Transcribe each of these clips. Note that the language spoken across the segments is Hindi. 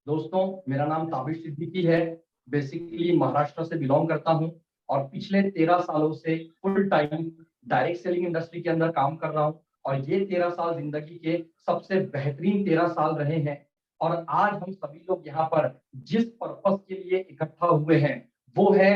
दोस्तों, मेरा नाम ताबिश सिद्दीकी है। बेसिकली महाराष्ट्र से बिलोंग करता हूं और पिछले 13 सालों से full time direct selling industry के अंदर काम कर रहा हूं। और ये 13 साल जिंदगी के सबसे बेहतरीन 13 साल रहे हैं। और आज हम सभी लोग यहाँ पर जिस पर्पस के लिए इकट्ठा हुए हैं वो है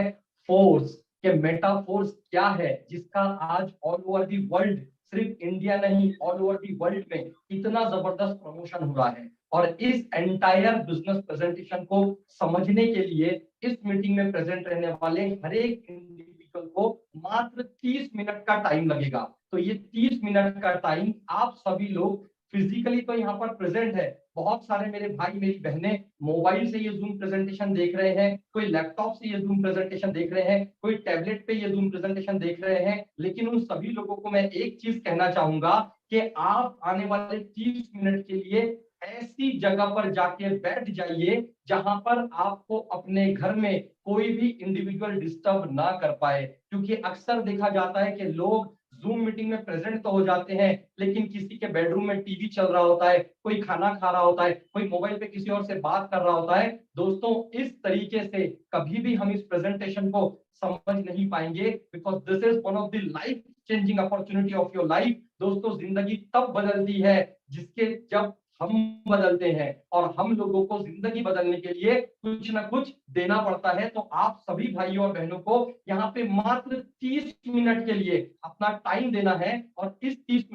फोर्स के मेटा फोर्स क्या है, जिसका आज ऑल ओवर दी वर्ल्ड, सिर्फ इंडिया नहीं ऑल ओवर दी वर्ल्ड में इतना जबरदस्त प्रमोशन हो रहा है। और इस एंटायर बिजनेस प्रेजेंटेशन को समझने के लिए इस मीटिंग में प्रेजेंट रहने वाले हर एक इंडिविजुअल को मात्र 30 मिनट का टाइम लगेगा। तो ये 30 मिनट का टाइम आप सभी लोग फिजिकली तो यहाँ पर प्रेजेंट है, बहुत सारे मेरे भाई मेरी बहनें मोबाइल से ये जूम प्रेजेंटेशन देख रहे हैं, कोई लैपटॉप से ये जूम प्रेजेंटेशन देख रहे हैं, कोई टैबलेट पे ये जूम प्रेजेंटेशन देख रहे हैं। लेकिन उन सभी लोगों को मैं एक चीज कहना चाहूंगा कि आप आने वाले 30 मिनट के लिए ऐसी जगह पर जाके बैठ जाइए जहां पर आपको अपने घर में कोई भी इंडिविजुअल डिस्टर्ब ना कर पाए। क्योंकि अक्सर देखा जाता है कि लोग जूम मीटिंग में प्रेजेंट तो हो जाते हैं, लेकिन किसी के बेडरूम में टीवी चल रहा होता है, कोई खाना खा रहा होता है, कोई मोबाइल पे किसी और से बात कर रहा होता है। दोस्तों, इस तरीके से कभी भी हम इस प्रेजेंटेशन को समझ नहीं पाएंगे, because this is one of the life changing opportunity of your life. दोस्तों, जिंदगी तब बदलती है जिसके जब हम बदलते हैं, और हम लोगों को जिंदगी बदलने के लिए कुछ ना कुछ देना पड़ता है। तो आप सभी भाइयों और बहनों को यहाँ पे मात्र 30 मिनट के लिए अपना टाइम देना है। और इस 30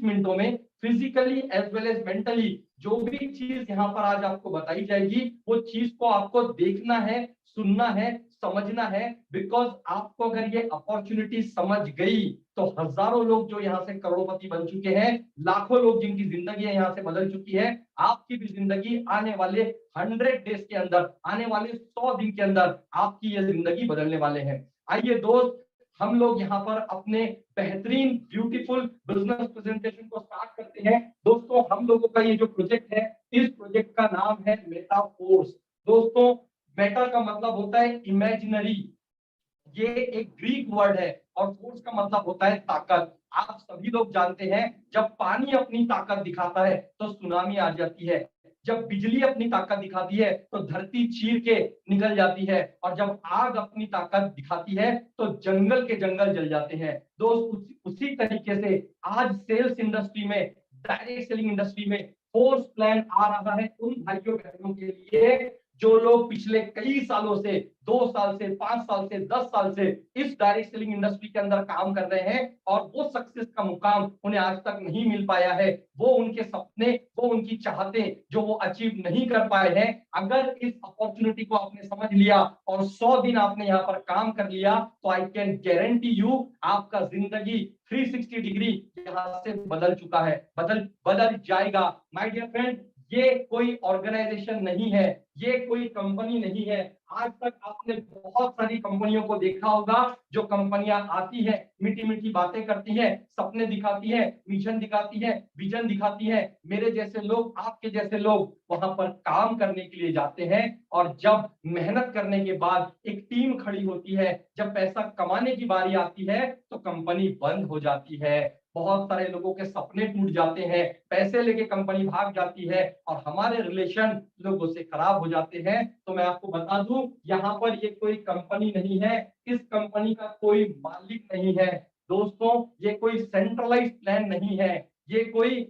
मिनटों में physically as well as mentally जो भी चीज यहाँ पर आज आपको बताई जाएगी वो चीज को आपको देखना है, सुनना है, समझना है। बिकॉज आपको अगर ये अपॉर्चुनिटी समझ गई तो हजारों लोग जो यहाँ से करोड़पति बन चुके हैं, लाखों लोग जिनकी जिंदगी यहाँ से बदल चुकी है, आपकी भी जिंदगी आने वाले 100 डेज के अंदर, आने वाले 100 दिन के अंदर आपकी ये जिंदगी बदलने वाले हैं। आइए दोस्त, हम लोग यहाँ पर अपने बेहतरीन ब्यूटीफुल बिजनेस प्रेजेंटेशन को स्टार्ट करते हैं। दोस्तों, हम लोगों का ये जो प्रोजेक्ट है, इस प्रोजेक्ट का नाम है मेटा फोर्स। दोस्तों, मेटा का मतलब होता है इमेजिनरी, ये एक ग्रीक वर्ड है, और फोर्स का मतलब होता है ताकत। आप सभी लोग जानते हैं, जब पानी अपनी ताकत दिखाता है तो सुनामी आ जाती है, जब बिजली अपनी ताकत दिखाती है तो धरती चीर के निकल जाती है, और जब आग अपनी ताकत दिखाती है तो जंगल के जंगल जल जाते हैं। दोस्त, उसी तरीके से आज सेल्स इंडस्ट्री में, डायरेक्ट सेलिंग इंडस्ट्री में फोर्स प्लान आ रहा है उन भाइयों बहनों के लिए जो लोग पिछले कई सालों से, 2 साल से, 5 साल से, 10 साल से इस डायरेक्ट सेलिंग इंडस्ट्री के अंदर काम कर रहे हैं और वो सक्सेस का मुकाम उन्हें आज तक नहीं मिल पाया है। वो उनके सपने, वो उनकी चाहते जो वो अचीव नहीं कर पाए हैं। अगर इस अपॉर्चुनिटी को आपने समझ लिया और 100 दिन आपने यहाँ पर काम कर लिया तो आई कैन गारंटी यू आपका जिंदगी 360 डिग्री यहाँ से बदल चुका है, बदल जाएगा। माय डियर फ्रेंड, ये कोई ऑर्गेनाइजेशन नहीं है, ये कोई कंपनी नहीं है। आज तक आपने बहुत सारी कंपनियों को देखा होगा, जो कंपनियां आती है, मीठी मीठी बातें करती है, सपने दिखाती है, मिशन दिखाती है, विजन दिखाती है। मेरे जैसे लोग, आपके जैसे लोग वहां पर काम करने के लिए जाते हैं, और जब मेहनत करने के बाद एक टीम खड़ी होती है, जब पैसा कमाने की बारी आती है तो कंपनी बंद हो जाती है। बहुत सारे लोगों के सपने टूट जाते हैं, पैसे लेके कंपनी भाग जाती है, और हमारे रिलेशन लोगों से खराब हो जाते हैं। तो मैं आपको बता दूं, यहाँ पर ये कोई कंपनी नहीं है, इस कंपनी का कोई मालिक नहीं है। दोस्तों, ये कोई सेंट्रलाइज्ड प्लान नहीं है, ये कोई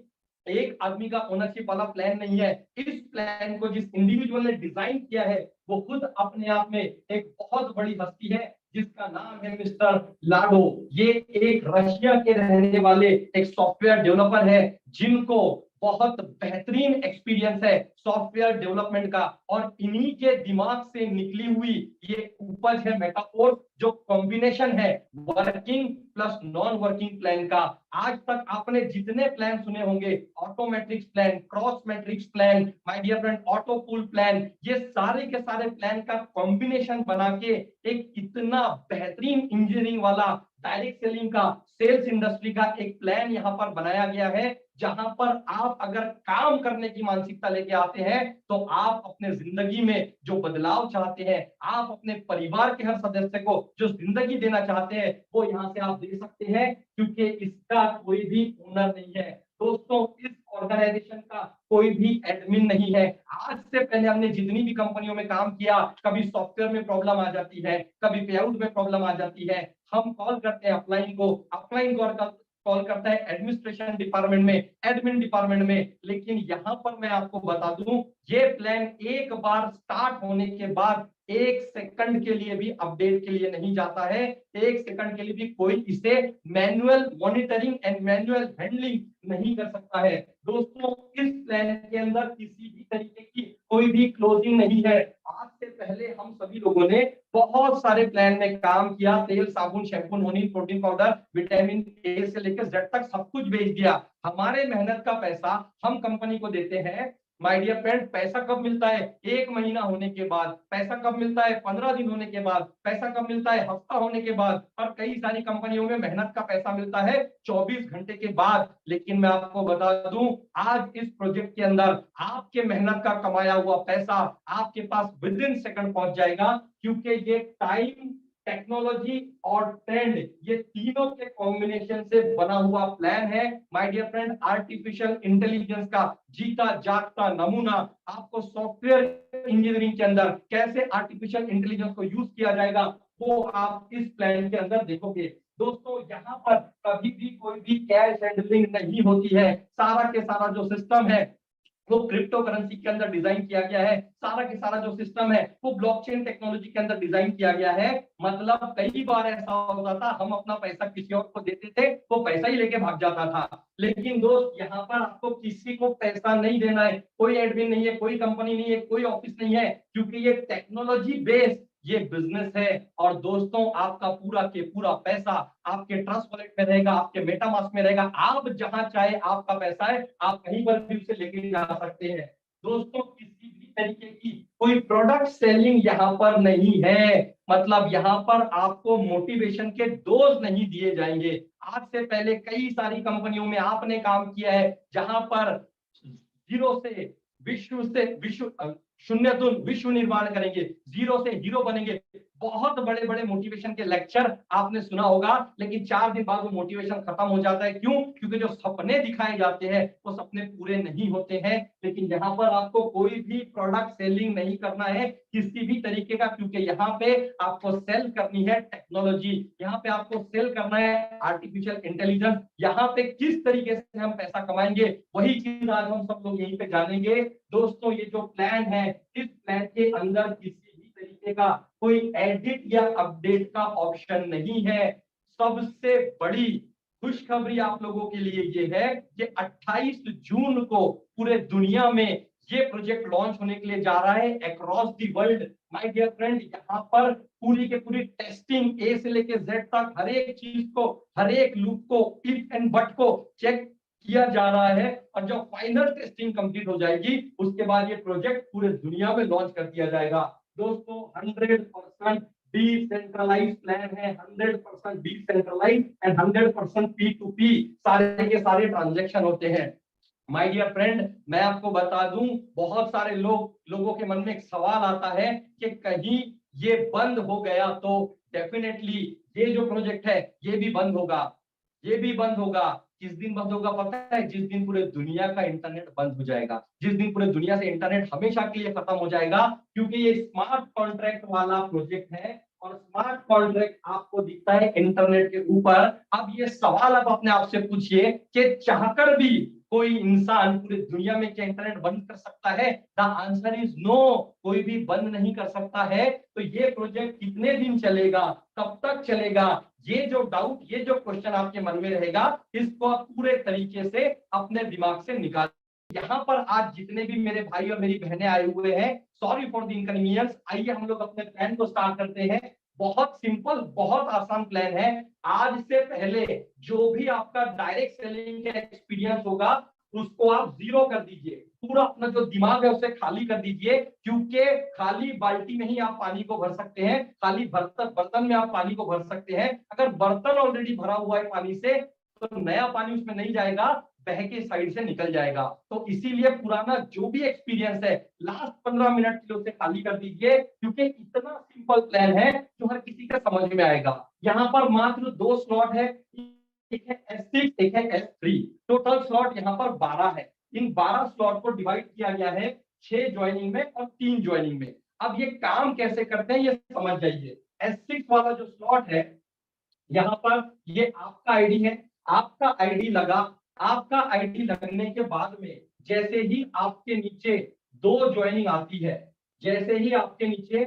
एक आदमी का ओनरशिप वाला प्लान नहीं है। इस प्लान को जिस इंडिविजुअल ने डिजाइन किया है वो खुद अपने आप में एक बहुत बड़ी हस्ती है, जिसका नाम है मिस्टर लाडो। ये एक रशिया के रहने वाले एक सॉफ्टवेयर डेवलपर है, जिनको बहुत बेहतरीन एक्सपीरियंस है सॉफ्टवेयर डेवलपमेंट का, और इन्हीं के दिमाग से निकली हुई ये उपज है मेटाफोर, जो कॉम्बिनेशन है working plus non working plan का। आज तक आपने जितने प्लान सुने होंगे, auto matrix plan, cross matrix plan, my dear friend auto pool plan, ये सारे के सारे प्लान का कॉम्बिनेशन बना के एक इतना बेहतरीन इंजीनियरिंग वाला डायरेक्ट सेलिंग का, सेल्स इंडस्ट्री का एक प्लान यहाँ पर बनाया गया है, जहां पर आप अगर काम करने की मानसिकता लेके आते हैं तो आप अपने जिंदगी में जो बदलाव चाहते हैं, आप अपने परिवार के हर सदस्य को जो जिंदगी देना चाहते हैं, वो यहाँ से आप दे सकते हैं, क्योंकि इसका कोई भी ओनर नहीं है। दोस्तों, इस ऑर्गेनाइजेशन का कोई भी एडमिन नहीं है। आज से पहले हमने जितनी भी कंपनियों में काम किया, कभी सॉफ्टवेयर में प्रॉब्लम आ जाती है, कभी पे आउट में प्रॉब्लम आ जाती है, हम कॉल करते हैं अपलाइन को, अपलाइन कॉल करता है एडमिनिस्ट्रेशन डिपार्टमेंट में, एडमिन डिपार्टमेंट में। लेकिन यहाँ पर मैं आपको बता दूं, ये प्लान एक बार स्टार्ट होने के बाद 1 सेकंड के लिए भी अपडेट के लिए नहीं जाता है, 1 सेकंड के लिए भी कोई इसे manual monitoring and manual handling नहीं कर सकता है। दोस्तों, इस प्लान के अंदर किसी भी तरीके की कोई भी क्लोजिंग नहीं है। आज से पहले हम सभी लोगों ने बहुत सारे प्लान में काम किया, तेल, साबुन, shampoo, noni, protein powder, vitamin A से लेकर जेड तक सब कुछ बेच दिया। हमारे मेहनत का पैसा हम कंपनी को देते हैं। माय डियर फ्रेंड, पैसा कब मिलता है? 1 महीना होने के बाद। पैसा कब मिलता है? 15 दिन होने के बाद। पैसा कब मिलता है? हफ्ता होने के बाद। और कई सारी कंपनियों में मेहनत का पैसा मिलता है 24 घंटे के बाद। लेकिन मैं आपको बता दूं, आज इस प्रोजेक्ट के अंदर आपके मेहनत का कमाया हुआ पैसा आपके पास विद इन सेकंड पहुंच जाएगा, क्योंकि ये टाइम, टेक्नोलॉजी और ट्रेंड, ये तीनों के कॉम्बिनेशन से बना हुआ प्लान है। My dear friend, artificial intelligence का जीता जागता नमूना आपको सॉफ्टवेयर इंजीनियरिंग के अंदर कैसे आर्टिफिशियल इंटेलिजेंस को यूज किया जाएगा, वो आप इस प्लान के अंदर देखोगे। दोस्तों, यहाँ पर कभी भी कोई भी कैश हैंडलिंग नहीं होती है। सारा के सारा जो सिस्टम है वो क्रिप्टो करेंसी के अंदर डिजाइन किया गया है। सारा के सारा जो सिस्टम है वो ब्लॉकचेन टेक्नोलॉजी के अंदर डिजाइन किया गया है। मतलब कई बार ऐसा होता था, हम अपना पैसा किसी और को देते थे, वो पैसा ही लेके भाग जाता था। लेकिन दोस्त, यहाँ पर आपको किसी को पैसा नहीं देना है, कोई एडमिन नहीं है, कोई कंपनी नहीं है, कोई ऑफिस नहीं है, क्योंकि ये टेक्नोलॉजी बेस्ड ये बिजनेस है। और दोस्तों, आपका पूरा के पूरा पैसा आपके ट्रस्ट वॉलेट में रहेगा, आपके मेटामास्क में रहेगा। आप जहां चाहे आपका पैसा है, आप कहीं पर भी उसे लेके जा सकते हैं। दोस्तों, किसी भी तरीके की कोई प्रोडक्ट सेलिंग यहाँ पर नहीं है। मतलब यहाँ पर आपको मोटिवेशन के डोज नहीं दिए जाएंगे। आज से पहले कई सारी कंपनियों में आपने काम किया है, जहां पर जीरो से विश्व शून्य तुम विश्व निर्माण करेंगे, जीरो से हीरो बनेंगे। बहुत बड़े बड़े मोटिवेशन के लेक्चर आपने सुना होगा, लेकिन 4 दिन बाद वो मोटिवेशन खत्म हो जाता है। क्यों? क्योंकि जो सपने दिखाए जाते हैं वो सपने पूरे नहीं होते हैं। लेकिन यहाँ पर आपको कोई भी प्रोडक्ट सेलिंग नहीं करना है किसी भी तरीके का, क्योंकि यहाँ पे आपको सेल करनी है टेक्नोलॉजी, यहाँ पे आपको सेल करना है आर्टिफिशियल इंटेलिजेंस। यहाँ पे किस तरीके से हम पैसा कमाएंगे, वही चीज आज हम सब लोग यहीं पे जानेंगे। दोस्तों, ये जो प्लान है, इस प्लान के अंदर किसी भी तरीके का कोई एडिट या अपडेट का ऑप्शन नहीं है। सबसे बड़ी खुशखबरी आप लोगों के लिए ये है कि 28 जून को पूरे दुनिया में ये प्रोजेक्ट लॉन्च होने के लिए जा रहा है across the world. My dear friend, यहाँ पर पूरी के पूरी टेस्टिंग ए से लेके जेड तक हर एक चीज को, हर एक लूप को, इफ एंड बट को चेक किया जा रहा है। और जब फाइनल टेस्टिंग कंप्लीट हो जाएगी, उसके बाद ये प्रोजेक्ट पूरे दुनिया में लॉन्च कर दिया जाएगा। दोस्तों, 100% डिसेंट्रलाइज प्लान है, 100% डिसेंट्रलाइज एंड 100% P2P सारे के सारे ट्रांजेक्शन होते हैं। माय डियर फ्रेंड, मैं आपको बता दूं, बहुत सारे लोगों के मन में एक सवाल आता है कि कहीं ये बंद हो गया तो डेफिनेटली ये जो प्रोजेक्ट है ये भी बंद होगा, ये भी बंद होगा। किस दिन बंद होगा पता है? जिस दिन पूरे दुनिया का इंटरनेट बंद हो जाएगा, जिस दिन पूरे दुनिया से इंटरनेट हमेशा के लिए खत्म हो जाएगा। क्योंकि ये स्मार्ट कॉन्ट्रैक्ट वाला प्रोजेक्ट है और स्मार्ट कॉन्ट्रैक्ट आपको दिखता है इंटरनेट के ऊपर। अब ये सवाल आप अपने आप से पूछिए कि चाहकर भी कोई इंसान पूरी दुनिया में क्या इंटरनेट बंद कर सकता है? द आंसर इज नो, कोई भी बंद नहीं कर सकता है। तो ये प्रोजेक्ट कितने दिन चलेगा, कब तक चलेगा, ये जो डाउट, ये जो क्वेश्चन आपके मन में रहेगा, इसको आप पूरे तरीके से अपने दिमाग से निकाल। यहाँ पर आज जितने भी मेरे भाई और मेरी बहनें आए हुए हैं, सॉरी फॉर द इनकन्वीनियंस। आइए हम लोग अपने प्लान को स्टार्ट करते हैं। बहुत सिंपल, बहुत आसान प्लान है। आज से पहले जो भी आपका डायरेक्ट सेलिंग का एक्सपीरियंस होगा, उसको आप जीरो कर दीजिए। पूरा अपना जो दिमाग है उसे खाली कर दीजिए, क्योंकि खाली बाल्टी में ही आप पानी को भर सकते हैं, खाली बर्तन में आप पानी को भर सकते हैं। अगर बर्तन ऑलरेडी भरा हुआ है पानी से, तो नया पानी उसमें नहीं जाएगा, बह के साइड से निकल जाएगा। तो इसीलिए पुराना जो भी एक्सपीरियंस है, लास्ट 15 मिनट के लिए उसे खाली कर दीजिए, क्योंकि इतना सिंपल प्लान है जो हर किसी का समझ में आएगा। यहाँ पर मात्र 2 स्लॉट है, एक है S6, एक है S3। टोटल स्लॉट यहाँ पर 12 है। इन 12 स्लॉट को डिवाइड किया गया है 6 ज्वाइनिंग में और 3 ज्वाइनिंग में। अब ये काम कैसे करते हैं ये समझ जाइए। S6 वाला जो स्लॉट है, यहाँ पर ये आपका आईडी है, आपका आईडी लगा। आपका आईडी लगने के बाद में जैसे ही आपके नीचे 2 ज्वाइनिंग आती है, जैसे ही आपके नीचे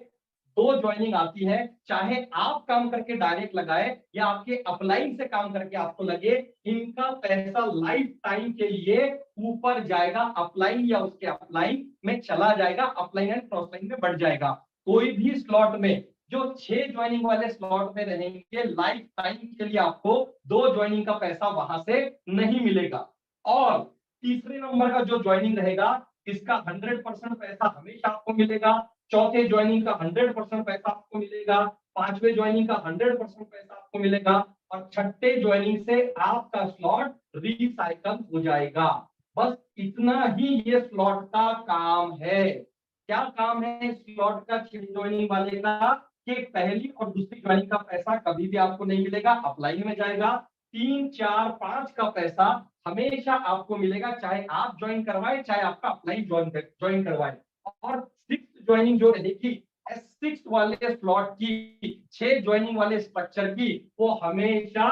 2 ज्वाइनिंग आती है, चाहे आप काम करके डायरेक्ट लगाए या आपके अपलाइन से काम करके आपको लगे, इनका पैसा लाइफ टाइम के लिए ऊपर जाएगा, अपलाइन या उसके अपलाइन में चला जाएगा, अपलाइन एंड क्रॉसलाइन में बढ़ जाएगा। कोई भी स्लॉट में जो 6 ज्वाइनिंग वाले स्लॉट में रहेंगे, लाइफ टाइम के लिए आपको 2 ज्वाइनिंग का पैसा वहां से नहीं मिलेगा। और तीसरे नंबर का जो ज्वाइनिंग रहेगा, इसका 100% पैसा हमेशा आपको मिलेगा। चौथे ज्वाइनिंग का 100% पैसा आपको मिलेगा। पांचवें ज्वाइनिंग का 100% पैसा आपको मिलेगा। और छठे ज्वाइनिंग से आपका स्लॉट रिसाइकल हो जाएगा। बस इतना ही ये स्लॉट का काम है। क्या काम है स्लॉट का 6 ज्वाइनिंग वाले का? कि पहली और दूसरी ज्वाइनिंग का पैसा कभी भी आपको नहीं मिलेगा, अपलाइन में जाएगा। 3, 4, 5 का पैसा हमेशा आपको मिलेगा, चाहे आप ज्वाइन करवाए चाहे आपका अपलाइन ज्वाइन करवाए। और 6 ज्वाइनिंग जो रहेगी S6 वाले स्लॉट की, 6 ज्वाइनिंग वाले स्ट्रक्चर की, वो हमेशा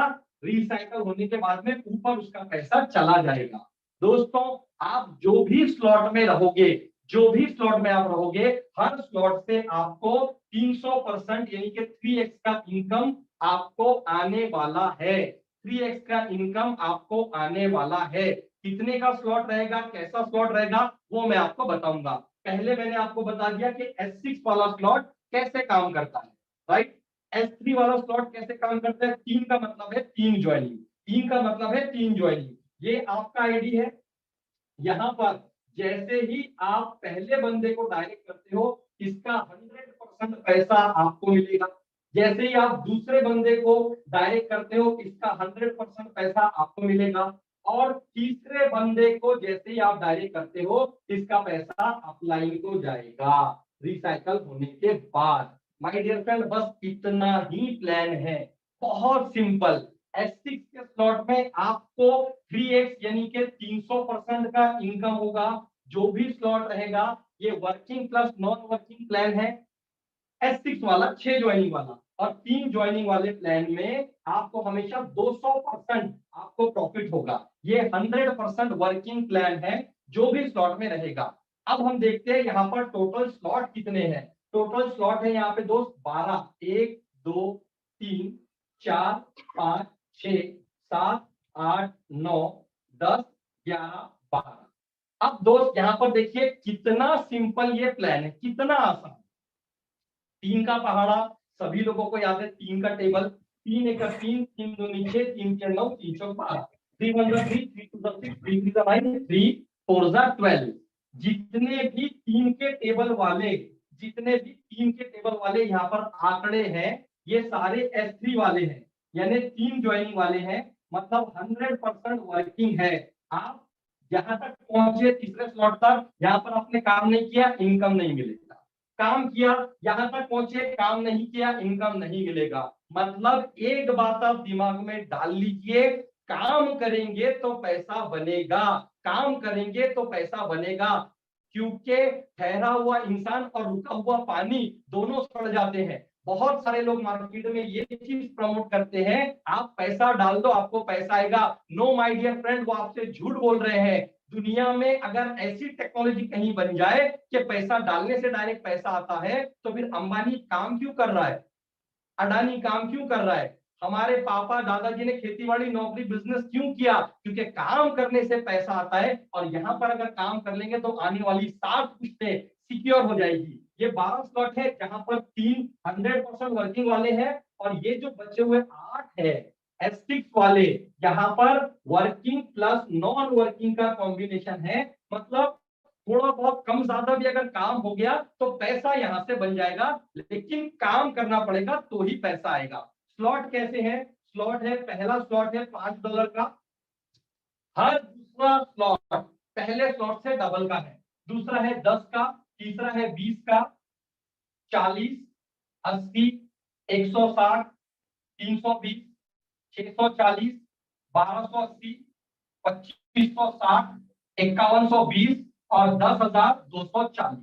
रिसाइकल होने के बाद में ऊपर उसका पैसा चला जाएगा। दोस्तों, आप जो भी स्लॉट में रहोगे, जो भी स्लॉट में आप रहोगे, हर स्लॉट से आपको 300% यानी कि 3x का इनकम आपको आने वाला है। 3x का इनकम आपको आने वाला है। कितने का स्लॉट रहेगा, कैसा स्लॉट रहेगा, वो मैं आपको बताऊंगा। पहले मैंने आपको बता दिया कि S6 वाला स्लॉट कैसे काम करता है, राइट। S3 वाला स्लॉट कैसे काम करता है? 3 का मतलब है 3 ज्वाइनिंग, 3 का मतलब है 3 ज्वाइनिंग। ये आपका आईडी है। यहाँ पर जैसे ही आप पहले बंदे को डायरेक्ट करते हो, इसका 100% पैसा आपको मिलेगा। जैसे ही आप दूसरे बंदे को डायरेक्ट करते हो, इसका 100% पैसा आपको मिलेगा। और तीसरे बंदे को जैसे ही आप डायरेक्ट करते हो, इसका पैसा अपलाइन को जाएगा रिसाइकल होने के बाद। माय डियर फ्रेंड, बस इतना ही प्लान है, बहुत सिंपल। S6 के स्लॉट में आपको 3x यानी कि 300% का इनकम होगा। जो भी स्लॉट रहेगा, ये working plus non working plan है। S6 वाला 6 ज्वाइनिंग वाला और 3 ज्वाइनिंग वाले प्लान में आपको हमेशा 200% आपको प्रॉफिट होगा। ये 100% वर्किंग प्लान है जो भी स्लॉट में रहेगा। अब हम देखते हैं यहाँ पर टोटल स्लॉट कितने हैं। टोटल स्लॉट है यहाँ पे दोस्त 12, 1, 2, 3, 4, 5, 6, 7, 8, 9, 10, 11, 12। अब दोस्त यहाँ पर देखिए कितना सिंपल ये प्लान है, कितना आसान। 3 का पहाड़ा सभी लोगों को याद है, 3 का टेबल, 3 एक 3, 3 दूनी 6, 3 के 9, 3 चौक 12, 3 1 3, 3 2 6, 3 3 9, 3 4 12। जितने भी 3 के टेबल वाले, जितने भी 3 के टेबल वाले यहाँ पर आंकड़े हैं, ये सारे S3 वाले हैं, यानी 3 ज्वाइनिंग वाले हैं। मतलब 100% वर्किंग है। आप यहाँ तक पहुंचे तीसरे स्लॉट तक, यहाँ पर आपने काम नहीं किया, इनकम नहीं मिलेगा। काम किया, यहां तक पहुंचे, काम नहीं किया, इनकम नहीं मिलेगा। मतलब एक बात आप दिमाग में डाल लीजिए, काम करेंगे तो पैसा बनेगा, काम करेंगे तो पैसा बनेगा। क्योंकि ठहरा हुआ इंसान और रुका हुआ पानी दोनों सड़ जाते हैं। बहुत सारे लोग मार्केट में ये चीज प्रमोट करते हैं, आप पैसा डाल दो आपको पैसा आएगा। नो माय डियर फ्रेंड, वो आपसे झूठ बोल रहे हैं। दुनिया में अगर ऐसी टेक्नोलॉजी कहीं बन जाए कि पैसा डालने से डायरेक्ट पैसा आता है, तो फिर अंबानी काम क्यों कर रहा है, अडानी काम क्यों कर रहा है, हमारे पापा दादाजी ने खेतीबाड़ी नौकरी बिजनेस क्यों किया? क्योंकि काम करने से पैसा आता है। और यहाँ पर अगर काम कर लेंगे तो आने वाली 60 पुश्तें सिक्योर हो जाएगी। ये 12 स्लॉट है जहां पर 3 100% वर्किंग वाले हैं, और ये जो बचे हुए 8 है S6 वाले, यहाँ पर वर्किंग प्लस नॉन वर्किंग का कॉम्बिनेशन है। मतलब थोड़ा बहुत कम ज्यादा भी अगर काम हो गया तो पैसा यहां से बन जाएगा, लेकिन काम करना पड़ेगा तो ही पैसा आएगा। स्लॉट कैसे है? स्लॉट है, पहला स्लॉट है $5 का। हर दूसरा स्लॉट पहले स्लॉट से डबल का है। दूसरा है 10 का, तीसरा है 20 का, 40, 80, 160, 320, 640, 1280, 2560, 5120 और 10,240।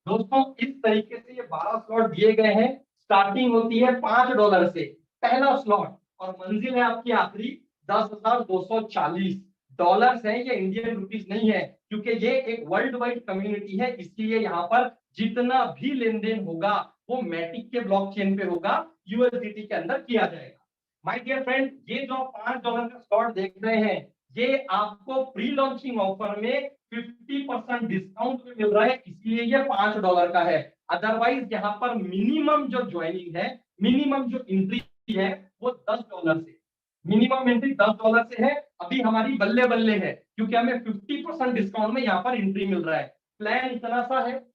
दोस्तों इस तरीके से ये 12 स्लॉट दिए गए हैं। स्टार्टिंग होती है $5 से पहला स्लॉट, और मंजिल है आपकी आखिरी 10,240 डॉलर्स है। ये इंडियन रुपीस नहीं है, क्योंकि ये एक वर्ल्ड वाइड कम्युनिटी है, इसलिए यहाँ पर जितना भी लेन देन होगा वो मैटिक के ब्लॉकचेन पे होगा, यूएसडीटी के अंदर किया जाएगा। माय डियर फ्रेंड, ये जो $5 का स्लॉट देख रहे हैं, ये आपको प्री लॉन्चिंग ऑफर में 50% डिस्काउंट में मिल रहा है, इसलिए ये $5 का है। अदरवाइज यहाँ पर मिनिमम जो ज्वाइनिंग है, मिनिमम जो एंट्री है वो $10 से, मिनिमम एंट्री $10 से है। अभी हमारी बल्ले बल्ले है, क्योंकि हमें 50% डिस्काउंट में यहाँ पर एंट्री मिल रहा है। प्लान इतना सा है,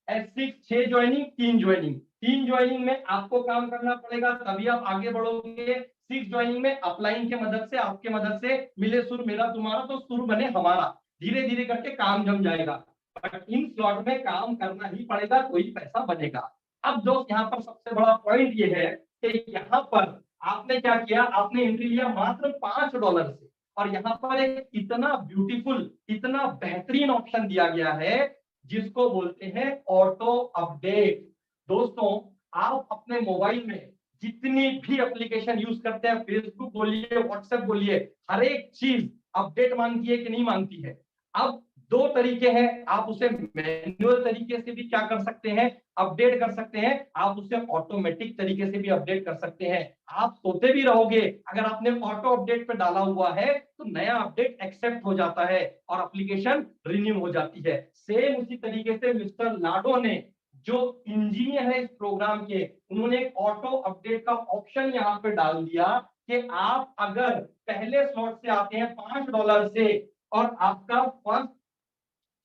S6 6 ज्वाइनिंग 3 ज्वाइनिंग, 3 ज्वाइनिंग में आपको काम करना पड़ेगा, तभी आप आगे बढ़ोगे। 6 ज्वाइनिंग में अपलाइन के मदद से, आपके मदद से, मिले सुर मेरा तुम्हारा तो सुर बने हमारा, धीरे धीरे करके काम जम जाएगा। बट इन स्लॉट में काम करना ही पड़ेगा, कोई पैसा बनेगा। अब दोस्त यहाँ पर सबसे बड़ा पॉइंट ये है कि यहाँ पर आपने क्या किया, आपने एंट्री लिया मात्र $5 से, और यहाँ पर एक इतना ब्यूटीफुल, इतना बेहतरीन ऑप्शन दिया गया है जिसको बोलते हैं ऑटो अपडेट। दोस्तों आप अपने मोबाइल में जितनी भी एप्लीकेशन यूज करते हैं, फेसबुक बोलिए, व्हाट्सएप बोलिए, हर एक चीज अपडेट मांगती है कि नहीं मांगती है। अब दो तरीके हैं, आप उसे मैनुअल तरीके से भी क्या कर सकते हैं, अपडेट कर सकते हैं, आप उसे ऑटोमेटिक तरीके से भी अपडेट कर सकते हैं। आप सोते भी रहोगे, अगर आपने ऑटो अपडेट पे डाला हुआ है तो नया अपडेट एक्सेप्ट हो जाता है और एप्लीकेशन रिन्यू हो जाती है। सेम उसी तरीके से मिस्टर लाडो ने, जो इंजीनियर है इस प्रोग्राम के, उन्होंने एक ऑटो अपडेट का ऑप्शन यहाँ पे डाल दिया कि आप अगर पहले स्लॉट से आते हैं $5 से और आपका फर्स्ट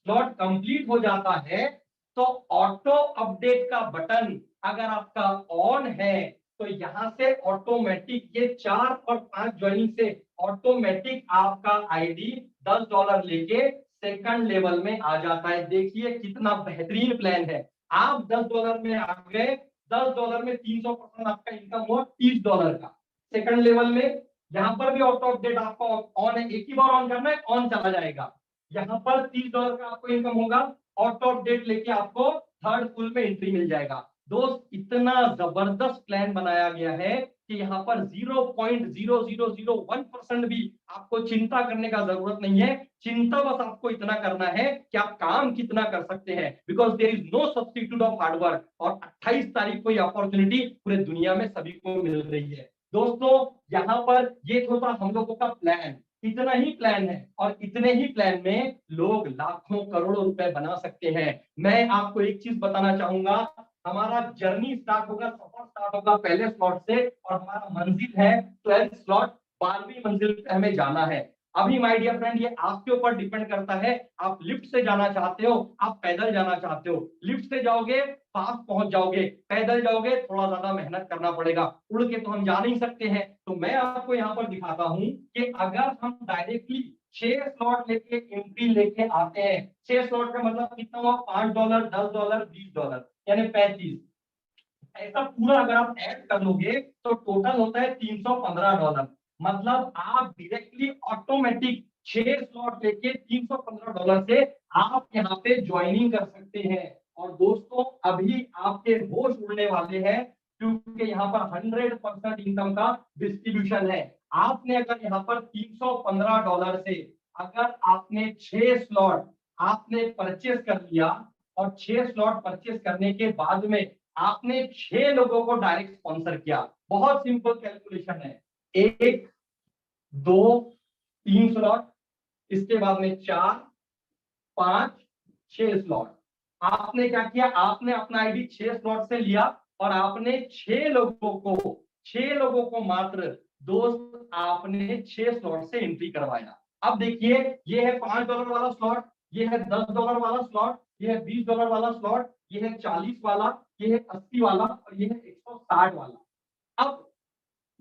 स्लॉट कंप्लीट हो जाता है, तो ऑटो अपडेट का बटन अगर आपका ऑन है तो यहां से ऑटोमेटिक ये 4 और 5 ज्वाइनिंग से ऑटोमेटिक आपका आईडी $10 लेके सेकंड लेवल में आ जाता है। देखिए कितना बेहतरीन प्लान है। आप $10 में आ गए, $10 में 300% आपका इनकम हुआ $30 का। सेकंड लेवल में यहाँ पर भी ऑटो अपडेट आपका ऑन है, एक ही बार ऑन करना है, ऑन चला जाएगा। यहाँ पर $30 का आपको इनकम होगा, ऑटो अपडेट लेके आपको थर्ड फुल में एंट्री मिल जाएगा। दोस्त इतना जबरदस्त प्लान बनाया गया है कि यहाँ पर 0.0001% भी आपको चिंता करने का जरूरत नहीं है। चिंता बस आपको इतना करना है कि आप काम कितना कर सकते हैं, because there is no substitute of hard work. और 28 तारीख को ये अपॉर्चुनिटी पूरे दुनिया में सभी को मिल रही है। दोस्तों यहाँ पर ये था हम लोगों का प्लान, इतना ही प्लान है, और इतने ही प्लान में लोग लाखों करोड़ों रुपए बना सकते हैं। मैं आपको एक चीज बताना चाहूंगा, हमारा जर्नी स्टार्ट होगा, सफर स्टार्ट होगा पहले स्लॉट से, और हमारा मंजिल है 12th स्लॉट, 12वीं मंजिल पे हमें जाना है। अभी माय डियर फ्रेंड ये आपके ऊपर डिपेंड करता है, आप लिफ्ट से जाना चाहते हो, आप पैदल जाना चाहते हो। लिफ्ट से जाओगे फास्ट पहुंच जाओगे, पैदल जाओगे थोड़ा ज्यादा मेहनत करना पड़ेगा। उड़ के तो हम जा नहीं सकते हैं। तो मैं आपको यहाँ पर दिखाता हूँ कि अगर हम डायरेक्टली 6 स्लॉट लेके एंट्री लेके आते हैं, 6 स्लॉट का मतलब कितना हुआ, $5, $10, $20, यानी 35। ऐसा पूरा अगर आप ऐड कर लोगे तो टोटल होता है $315। मतलब आप डायरेक्टली ऑटोमेटिक 6 स्लॉट लेके $315 से आप यहाँ पे ज्वाइनिंग कर सकते हैं। और दोस्तों अभी आपके होश उड़ने वाले हैं, क्योंकि यहाँ पर 100% इनकम का डिस्ट्रीब्यूशन है। आपने अगर यहाँ पर $315 से अगर आपने 6 स्लॉट आपने परचेस कर लिया, और 6 स्लॉट परचेस करने के बाद में आपने 6 लोगों को डायरेक्ट स्पॉन्सर किया, बहुत सिंपल कैलकुलेशन है, 1 2 3 स्लॉट, इसके बाद में 4 5 6 स्लॉट। आपने क्या किया, आपने अपना आईडी 6 स्लॉट से लिया और आपने 6 लोगों को मात्र दोस्त आपने 6 स्लॉट से एंट्री करवाया। अब देखिए ये है $5 वाला स्लॉट, ये है $10 वाला स्लॉट, ये है $20 वाला स्लॉट, ये है 40 वाला, ये है 80 वाला, और ये है 160 वाला। अब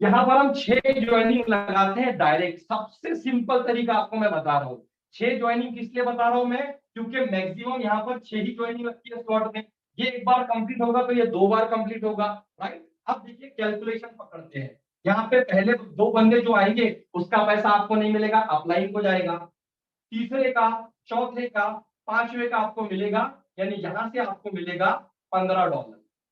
यहाँ पर हम 6 ज्वाइनिंग लगाते हैं डायरेक्ट। सबसे सिंपल तरीका आपको मैं बता रहा हूँ। 6 ज्वाइनिंग किस लिए बता रहा हूँ मैं, क्योंकि मैक्सिमम यहाँ पर 6 ही ज्वाइनिंग लगती है स्लॉट में। ये एक बार कंप्लीट होगा तो ये 2 बार कंप्लीट होगा, राइट। अब देखिए कैलकुलेशन पकड़ते हैं। यहाँ पे पहले 2 बंदे जो आएंगे उसका पैसा आपको नहीं मिलेगा, अपलाइन को जाएगा। तीसरे का, चौथे का, पांचवे का आपको मिलेगा, यानी यहां से आपको मिलेगा $15।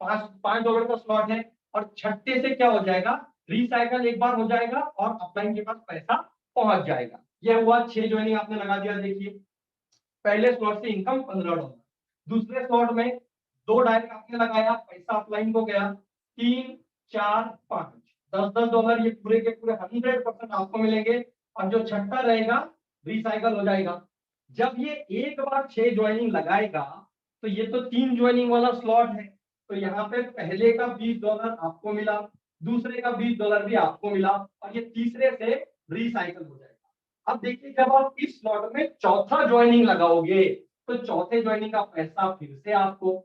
$5 का स्लॉट है, और छठे से क्या हो जाएगा, रिसाइकल एक बार हो जाएगा और अपलाइन के पास पैसा पहुंच जाएगा। यह हुआ 6 ज्वाइनिंग आपने लगा दिया। देखिए पहले स्लॉट से इनकम $15, दूसरे स्लॉट में 2 डायरेक्ट आपने लगाया, पैसा अपलाइन को गया 3, 4, 5, $10 ये पूरे के पूरे 100% आपको मिलेंगे। और जो छठा रहेगा रिसाइकल हो जाएगा। जब ये एक बार 6 ज्वाइनिंग लगाएगा, तो ये तो 3 ज्वाइनिंग वाला स्लॉट है, तो यहाँ पे पहले का $20 आपको मिला, दूसरे का $20 भी आपको मिला, और ये तीसरे से रिसाइकल हो जाएगा। अब देखिए जब आप इस स्लॉट में चौथा ज्वाइनिंग लगाओगे, तो चौथे ज्वाइनिंग का पैसा फिर से आपको,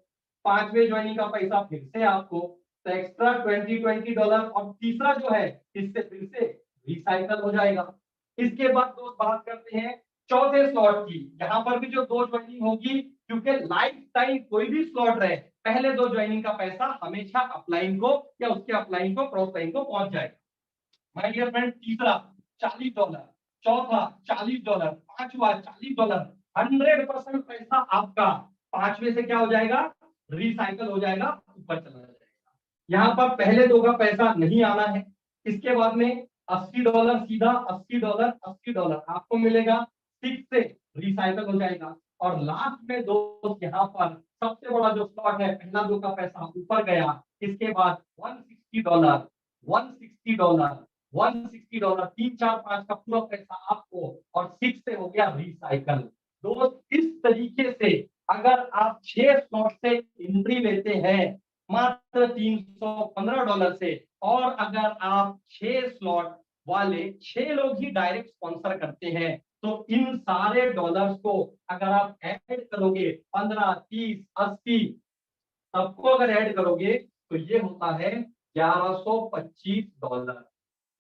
पांचवे ज्वाइनिंग का पैसा फिर से आपको, तो एक्स्ट्रा $20 और तीसरा जो है इससे फिर से रिसाइकल हो जाएगा। इसके बाद दोस्त बात करते हैं चौथे स्लॉट की। यहाँ पर भी जो 2 ज्वाइनिंग होगी, क्योंकि लाइफ टाइम कोई भी स्लॉट रहे, पहले 2 ज्वाइनिंग का पैसा हमेशा अपलाइन को या उसके अपलाइन को क्रॉस लाइन को पहुंच जाएगा। माय डियर फ्रेंड, तीसरा $40, चौथा $40, पांचवा $40, 100% पैसा आपका पांचवे से क्या हो जाएगा, रिसाइकल हो जाएगा, ऊपर चला जाएगा। यहाँ पर पहले 2 का पैसा नहीं आना है। इसके बाद में $80 सीधा, $80, $80 आपको मिलेगा, 6 से रिसाइकल हो जाएगा। और लास्ट में दोस्त यहाँ पर सबसे बड़ा जो स्लॉट है, पहला 2 का पैसा ऊपर गया, इसके बाद $160, $160, $160, 3, 4, 5 का पूरा पैसा आपको, और 6 से हो गया रिसाइकल। दोस्त इस तरीके से अगर आप 6 स्लॉट से एंट्री लेते हैं मात्र $315 से, और अगर आप 6 स्लॉट वाले 6 लोग ही डायरेक्ट स्पॉन्सर करते हैं, तो इन सारे डॉलर्स को अगर आप ऐड करोगे 15, 30, 80 सबको अगर ऐड करोगे, तो ये होता है $1125।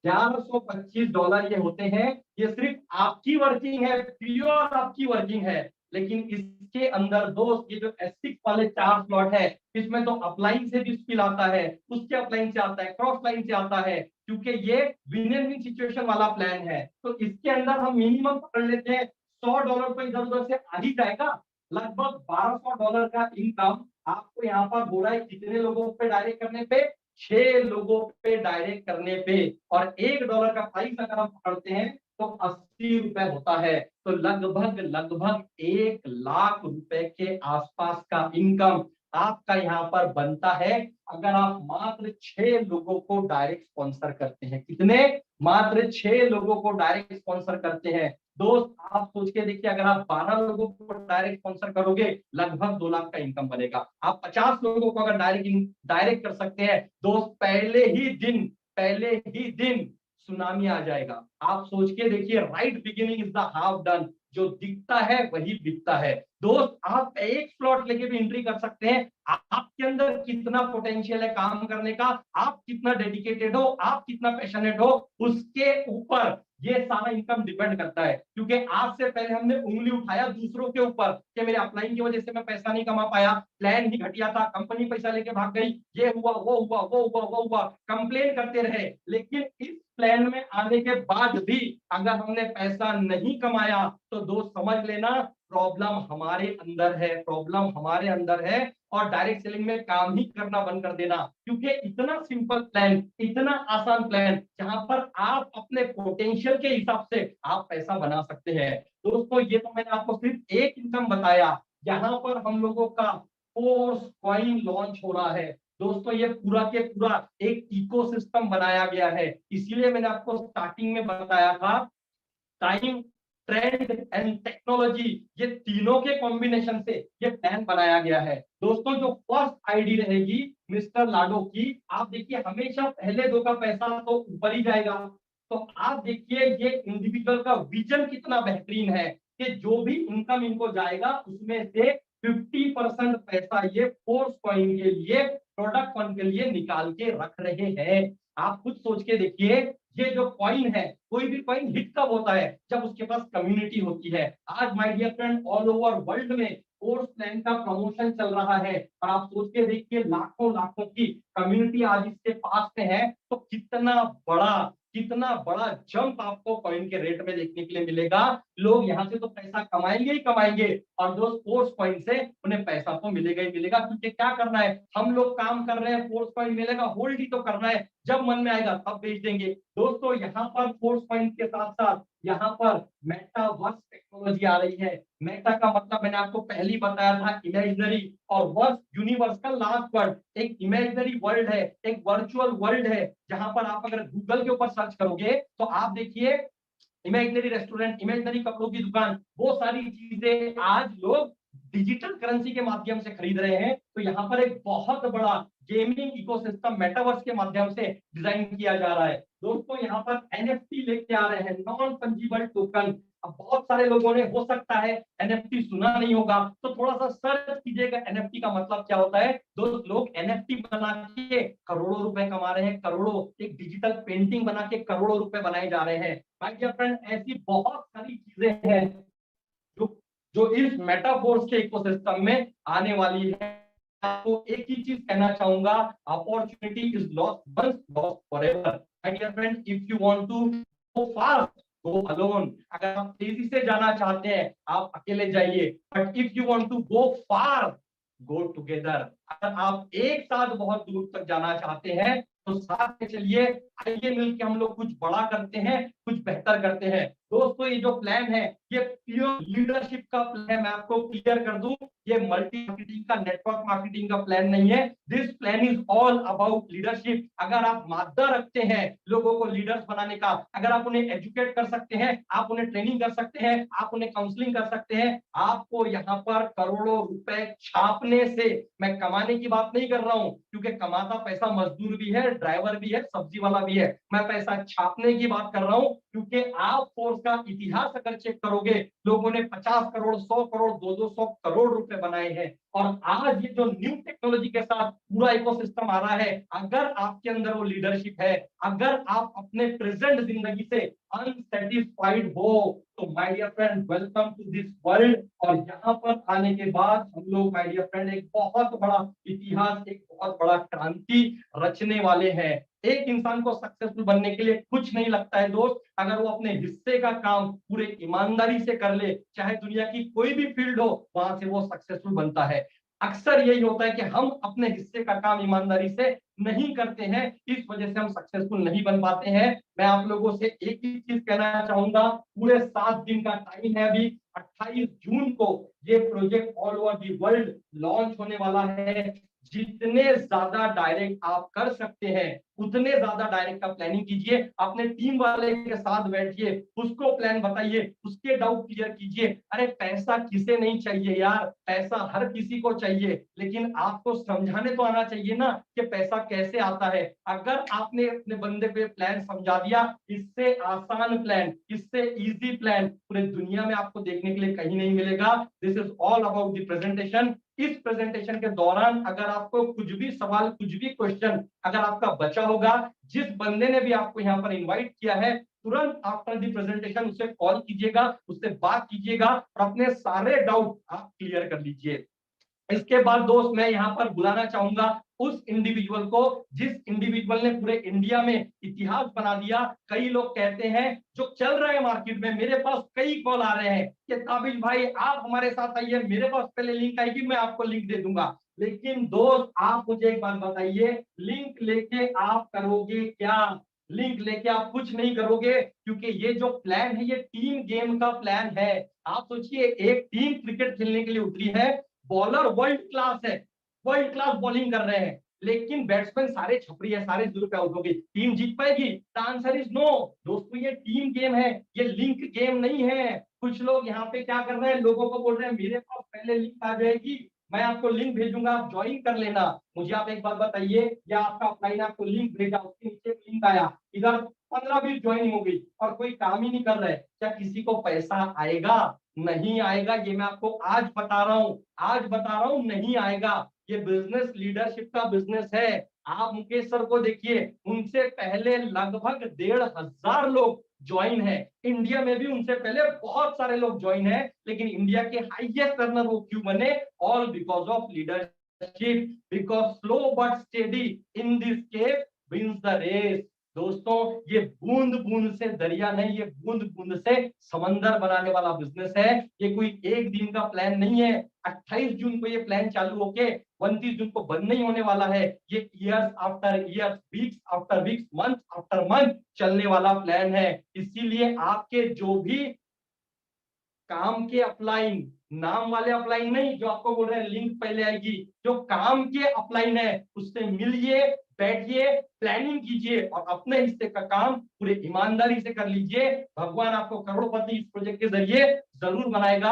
$1125 ये होते हैं। ये सिर्फ आपकी वर्किंग है, प्योर आपकी वर्किंग है। लेकिन इसके अंदर दोस्त ये जो एस्टिक वाले 4 स्लॉट है, इसमें तो अपलाइन से भी स्पिल आता है, उसके अपलाइन से आता है, क्रॉस लाइन से आता है, क्योंकि ये विन एंड विन सिचुएशन वाला प्लान है। तो इसके अंदर हम मिनिमम पकड़ लेते हैं $100 तो इधर उधर से आ ही जाएगा। लगभग $1200 का इनकम आपको यहाँ पर बोला है कितने लोगों पे डायरेक्ट करने पे, 6 लोगों पे डायरेक्ट करने पे। और $1 का प्राइस अगर हम पकड़ते हैं तो ₹80 होता है। तो लगभग लगभग ₹1,00,000 के आसपास का इनकम आपका यहाँ पर बनता है, अगर आप मात्र 6 लोगों को डायरेक्ट स्पॉन्सर करते हैं। कितने? मात्र 6 लोगों को डायरेक्ट स्पॉन्सर करते हैं। दोस्त आप सोच के देखिए, अगर आप 12 लोगों को डायरेक्ट स्पॉन्सर करोगे, लगभग 2 लाख का इनकम बनेगा। आप 50 लोगों को अगर डायरेक्ट कर सकते हैं दोस्त, पहले ही दिन सुनामी आ जाएगा। आप सोच के देखिए, right beginning is the half done. जो दिखता है वही बिकता है। दोस्त आप एक स्लॉट लेके भी एंट्री कर सकते हैं। आपके अंदर कितना पोटेंशियल है काम करने का, आप कितना डेडिकेटेड हो, आप कितना पैशनेट हो, उसके ऊपर ये सारा इनकम डिपेंड करता है। क्योंकि आज से पहले हमने उंगली उठाया दूसरों के ऊपर कि मेरे अपलाइन की वजह से मैं पैसा नहीं कमा पाया, प्लान ही घटिया था, कंपनी पैसा लेके भाग गई, ये हुआ वो हुआ वो हुआ वो हुआ, कंप्लेन करते रहे। लेकिन इस प्लान में आने के बाद भी अगर हमने पैसा नहीं कमाया, तो दोस्त समझ लेना प्रॉब्लम हमारे अंदर है, प्रॉब्लम हमारे अंदर है। और डायरेक्ट सेलिंग में काम ही करना बंद कर देना, क्योंकि इतना सिंपल प्लान, इतना आसान प्लान, जहां पर आप अपने पोटेंशियल के हिसाब से आप पैसा बना सकते हैं। दोस्तों ये तो मैंने आपको सिर्फ एक इनकम बताया। यहाँ पर हम लोगों का फोर्स कॉइन लॉन्च हो रहा है। दोस्तों ये पूरा के पूरा एक इकोसिस्टम बनाया गया है। इसीलिए मैंने आपको स्टार्टिंग में बताया था, टाइम, ट्रेंड एंड टेक्नोलॉजी, ये तीनों के कॉम्बिनेशन से ये प्लान बनाया गया है। दोस्तों जो फर्स्ट आईडी रहेगी मिस्टर लाडो की, आप देखिए हमेशा पहले 2 का पैसा तो ऊपर ही जाएगा। तो आप देखिए ये इंडिविजुअल का विजन कितना बेहतरीन है कि जो भी इनकम इनको जाएगा उसमें से 50% पैसा ये फोर्स कॉइन के लिए, प्रोडक्ट फंड के लिए निकाल के रख रहे हैं। आप खुद सोच के देखिए, ये जो कॉइन है, कोई भी कॉइन हिट कब होता है? जब उसके पास कम्युनिटी होती है। आज my dear friend all over world में कोर्स प्लान का प्रमोशन चल रहा है, और आप सोच के देखिए लाखों लाखों की कम्युनिटी आज इसके पास में है, तो कितना बड़ा कितना बड़ा जंप आपको कॉइन के रेट में देखने के लिए मिलेगा। लोग यहाँ से तो पैसा कमाएंगे ही कमाएंगे, और जो फोर्स कॉइन से उन्हें पैसा तो मिलेगा ही मिलेगा, क्योंकि क्या करना है, हम लोग काम कर रहे हैं, फोर्स कॉइन मिलेगा, होल्ड ही तो करना है, जब मन में आएगा तब बेच देंगे। दोस्तों यहाँ पर फोर्स कॉइन के साथ साथ यहाँ पर मेटावर्स टेक्नोलॉजी आ रही है। मेटा का मतलब मैंने आपको पहले बताया था, इमेजिनरी, और वर्स यूनिवर्स का लास्ट वर्ड। एक इमेजिनरी वर्ल्ड है, एक वर्चुअल वर्ल्ड है, जहां पर आप अगर गूगल के ऊपर सर्च करोगे तो आप देखिए इमेजिनरी रेस्टोरेंट, इमेजिनरी कपड़ों की दुकान, वो सारी चीजें आज लोग डिजिटल करेंसी के माध्यम से खरीद रहे हैं। तो यहाँ पर एक बहुत बड़ा गेमिंग इकोसिस्टम मेटावर्स के माध्यम से डिजाइन किया जा रहा है। दोस्तों यहाँ पर एनएफटी लेके आ रहे हैं, नॉन फंजीबल टोकन। अब बहुत सारे लोगों ने, हो सकता है एनएफटी सुना नहीं होगा, तो थोड़ा सा सर्च कीजिएगा एनएफटी का मतलब क्या होता है। दोस्त, लोग एनएफटी बना के करोड़ों रुपए कमा रहे हैं, करोड़ों, एक डिजिटल पेंटिंग बना के करोड़ों रुपए बनाए जा रहे हैं। माय डियर फ्रेंड, ऐसी बहुत सारी चीजें हैं जो जो इस मेटाफोर्स के इकोसिस्टम में आने वाली है। आपको एक ही चीज कहना चाहूंगा, opportunity is lost once, lost forever. My dear friend, if you want to go fast, go alone. अगर आप तेजी से जाना चाहते हैं, आप अकेले जाइए, but if you want to go far, go together. अगर आप एक साथ बहुत दूर तक जाना चाहते हैं तो साथ में चलिए, आइए मिलकर हम लोग कुछ बड़ा करते हैं, कुछ बेहतर करते हैं। दोस्तों ये जो प्लान है, ये प्योर लीडरशिप का प्लान है। मैं आपको क्लियर कर दूं, ये मल्टी मार्केटिंग का, नेटवर्क मार्केटिंग का प्लान नहीं है। This plan is all about leadership. अगर आप मादा रखते हैं लोगों को लीडर्स बनाने का, अगर आप उन्हें एजुकेट कर सकते हैं, आप उन्हें ट्रेनिंग कर सकते हैं, आप उन्हें काउंसलिंग कर सकते हैं, आपको यहाँ पर करोड़ों रुपए छापने से, मैं कमाने की बात नहीं कर रहा हूं, क्योंकि कमाता पैसा मजदूर भी है, ड्राइवर भी है, सब्जी वाला भी है। मैं पैसा छापने की बात कर रहा हूं, क्योंकि आप फोर्स का इतिहास अगर चेक करोगे, लोगों ने 50 करोड़, 100 करोड़, 200 करोड़ रुपए बनाए हैं। और आज ये जो न्यू टेक्नोलॉजी के साथ पूरा इकोसिस्टम आ रहा है, अगर आपके अंदर वो लीडरशिप है, अगर आप अपने प्रेजेंट जिंदगी से अनसेटिस्फाइड हो, तो my dear friend, welcome to this world. और यहाँ पर आने के बाद हम लोग, माय डियर फ्रेंड, एक बहुत बड़ा इतिहास, एक बहुत बड़ा क्रांति रचने वाले हैं। एक इंसान को सक्सेसफुल बनने के लिए कुछ नहीं लगता है दोस्त, अगर वो अपने हिस्से का काम पूरे ईमानदारी से कर ले, चाहे दुनिया की कोई भी फील्ड हो, वहां से वो सक्सेसफुल बनता है। अक्सर यही होता है कि हम अपने हिस्से का काम ईमानदारी से नहीं करते हैं, इस वजह से हम सक्सेसफुल नहीं बन पाते हैं। मैं आप लोगों से एक ही चीज कहना चाहूंगा, पूरे 7 दिन का टाइम है अभी। 28 जून को ये project all over the world launch होने वाला है। जितने ज्यादा डायरेक्ट आप कर सकते हैं, उतने ज्यादा डायरेक्ट का प्लानिंग कीजिए, अपने टीम वाले के साथ बैठिए, उसको प्लान बताइए, उसके डाउट क्लियर कीजिए। अरे पैसा किसे नहीं चाहिए यार, पैसा हर किसी को चाहिए, लेकिन आपको समझाने तो आना चाहिए ना कि पैसा कैसे आता है। अगर आपने अपने बंदे पे प्लान समझा दिया, इससे आसान प्लान, इससे इजी प्लान पूरे दुनिया में आपको देखने के लिए कहीं नहीं मिलेगा। This is all about the presentation. इस प्रेजेंटेशन के दौरान अगर आपको कुछ भी सवाल, कुछ भी क्वेश्चन अगर आपका बचा होगा, जिस बंदे ने भी आपको यहाँ पर इनवाइट किया है, तुरंत आफ्टर द प्रेजेंटेशन उसे कॉल कीजिएगा, उससे बात कीजिएगा और अपने सारे डाउट आप क्लियर कर लीजिए। इसके बाद दोस्त, मैं यहाँ पर बुलाना चाहूंगा उस इंडिविजुअल को जिस इंडिविजुअल ने पूरे इंडिया में इतिहास बना दिया। कई लोग कहते हैं, जो चल रहे हैं मार्केट में, मेरे पास कई कॉल आ रहे हैं कि ताबिश भाई आप हमारे साथ आइए, मेरे पास पहले लिंक आएगी, मैं आपको लिंक दे दूंगा। लेकिन दोस्त, आप मुझे एक बात बताइए, लिंक लेके आप करोगे क्या? लिंक लेके आप कुछ नहीं करोगे, क्योंकि ये जो प्लान है, ये टीम गेम का प्लान है। आप सोचिए, एक टीम क्रिकेट खेलने के लिए उतरी है, बॉलर वर्ल्ड क्लास है, वर्ल्ड क्लास बॉलिंग कर रहे हैं, लेकिन बैट्समैन सारे छपरी है, सारे जीरो पे आउट हो गई, टीम जीत पाएगी? The answer is no. दोस्तों ये टीम गेम है, ये लिंक गेम नहीं है। कुछ लोग यहाँ पे क्या कर रहे हैं, लोगों को बोल रहे हैं मेरे पास पहले लिंक आ जाएगी, मैं आपको लिंक भेजूंगा, आप ज्वाइन कर लेना। मुझे आप एक बात बताइए, या आपका अपलाइन आपको लिंक भेजा, उसके नीचे लिंक आया, इधर 15-20 ज्वाइनिंग हो गई और कोई काम ही नहीं कर रहे, क्या किसी को पैसा आएगा? नहीं आएगा। ये मैं आपको आज बता रहा हूं, आज बता रहा हूं, नहीं आएगा। ये बिजनेस लीडरशिप का बिजनेस है। आप मुकेश सर को देखिए, उनसे पहले लगभग 1,500 लोग ज्वाइन है। इंडिया में भी उनसे पहले बहुत सारे लोग ज्वाइन है, लेकिन इंडिया के हाईएस्ट अर्नर वो क्यों बने? All because of leadership, because slow but steady in this case wins the race. दोस्तों ये बूंद बूंद से दरिया नहीं, ये बूंद बूंद से समंदर बनाने वाला बिजनेस है। ये कोई एक दिन का प्लान नहीं है। 28 जून को ये प्लान चालू होके 29 जून को बंद नहीं होने वाला है। ये years after years, weeks after weeks, month after month चलने वाला प्लान है। इसीलिए आपके जो भी काम के अपलाइन, नाम वाले अपलाइन नहीं जो आपको बोल रहे हैं लिंक पहले आएगी, जो काम के अपलाइन है उससे मिलिए, बैठिए, प्लानिंग कीजिए और अपने हिस्से का काम पूरे ईमानदारी से कर लीजिए। भगवान आपको करोड़पति इस प्रोजेक्ट के जरिए जरूर बनाएगा।